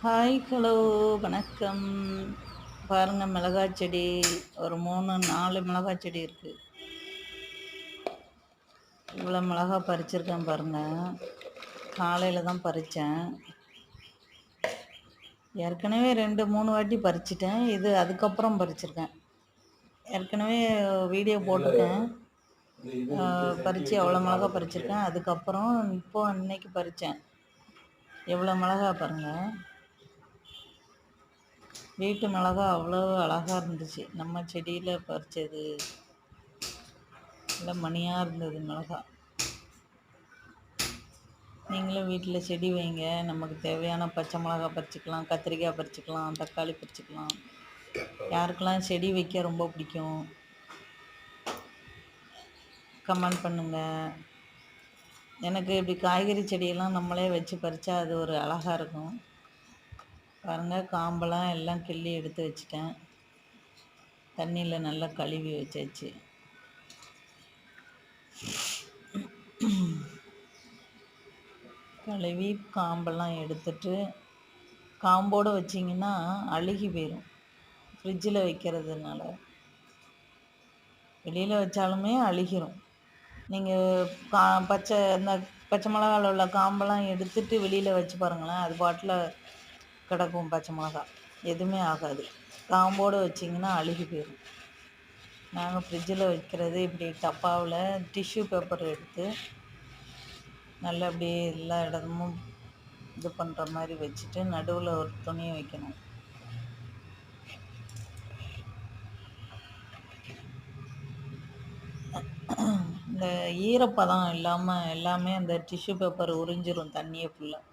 Hi, hello, வணக்கம். பாருங்க மிளகாய் செடி ஒரு 3, 4 மிளகாய் செடி இருக்கு. இவ்வளோ மிளகா பறிச்சிருக்கேன் பாருங்க. காலையில் தான் பறித்தேன். ஏற்கனவே 2, 3 வாட்டி பறிச்சிட்டேன். இது அதுக்கப்புறம் பறிச்சிருக்கேன். ஏற்கனவே வீடியோ போட்டிருக்கேன். பறித்து அவ்வளோ மிளகா பறிச்சிருக்கேன். அதுக்கப்புறம் இன்னைக்கு பறித்தேன். எவ்வளோ மிளகா பாருங்கள். வீட்டு மிளகா அவ்வளோ அழகாக இருந்துச்சு. நம்ம செடியில் பறித்தது நல்லா மணியாக இருந்தது மிளகா. நீங்களும் வீட்டில் செடி வைங்க. நமக்கு தேவையான பச்சை மிளகா பறிச்சிக்கலாம், கத்திரிக்காய் பறிச்சிக்கலாம், தக்காளி பறிச்சிக்கலாம். யாருக்கெல்லாம் செடி வைக்க ரொம்ப பிடிக்கும் கமெண்ட் பண்ணுங்கள். எனக்கு இப்படி காய்கறி செடியெல்லாம் நம்மளே வச்சு பறித்தா அது ஒரு அழகாக இருக்கும். பாருங்கள், காம்பெல்லாம் எல்லாம் கிள்ளி எடுத்து வச்சுட்டேன். தண்ணியில் நல்லா கழுவி வச்சாச்சு. கழுவி காம்பெல்லாம் எடுத்துட்டு, காம்போடு வச்சிங்கன்னா அழுகி போயிடும். ஃப்ரிட்ஜில் வைக்கிறதுனால வெளியில் வச்சாலுமே அழுகிரும். நீங்கள் பச்சை மிளகாவில் உள்ள காம்பெல்லாம் எடுத்துட்டு வெளியில் வச்சு பாருங்களேன், அது பாட்டில் கிடக்கும். பச்சை மிளகா எதுவுமே ஆகாது. காம்போடு வச்சிங்கன்னா அழுகி போயிடும். நாங்கள் ஃப்ரிட்ஜில் வைக்கிறது இப்படி டப்பாவில் டிஷ்யூ பேப்பர் எடுத்து நல்லா அப்படியே எல்லா இடமும் இது பண்ணுற மாதிரி வச்சுட்டு நடுவில் ஒரு துணியை வைக்கணும். இந்த ஈரப்பதம் இல்லாமல் எல்லாமே அந்த டிஷ்யூ பேப்பர் உறிஞ்சிரும். தண்ணியை ஃபுல்லாக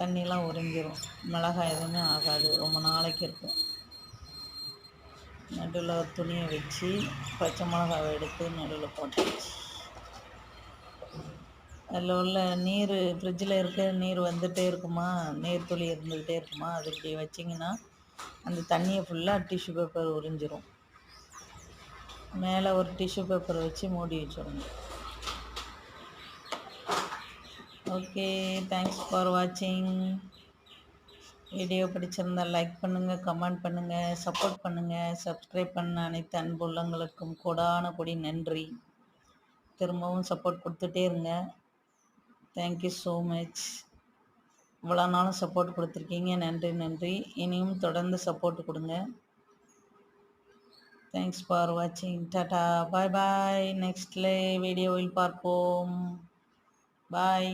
தண்ணியெலாம் உறிஞ்சிரும். மிளகாய் எதுவுமே ஆகாது, ரொம்ப நாளைக்கு இருக்கும். நடுவில் ஒரு துணியை வச்சு பச்சை மிளகாவை எடுத்து நடுவில் போட்டாச்சு. அதில் உள்ள நீர், ஃப்ரிட்ஜில் இருக்க நீர் வந்துகிட்டே இருக்குமா, நீர் துளி இருந்துக்கிட்டே இருக்குமா, அது இப்படி வச்சிங்கன்னா அந்த தண்ணியை ஃபுல்லாக டிஷ்யூ பேப்பர் உறிஞ்சிரும். மேலே ஒரு டிஷ்யூ பேப்பர் வச்சு மூடி வச்சிடணும். ஓகே, தேங்க்ஸ் ஃபார் வாட்சிங். வீடியோ பிடிச்சிருந்தால் லைக் பண்ணுங்கள், கமெண்ட் பண்ணுங்கள், சப்போர்ட் பண்ணுங்கள். சப்ஸ்கிரைப் பண்ண அனைத்து அன்பு உள்ளங்களுக்கும் கோடான கொடி நன்றி. திரும்பவும் சப்போர்ட் கொடுத்துட்டே இருங்க. Thank you so much. இவ்வளோ நாளும் சப்போர்ட் கொடுத்துருக்கீங்க, நன்றி நன்றி. இனியும் தொடர்ந்து சப்போர்ட் கொடுங்க. தேங்க்ஸ் ஃபார் வாட்சிங். டாடா, பாய் பாய். நெக்ஸ்ட்ல வீடியோவில் பார்ப்போம். பாய்.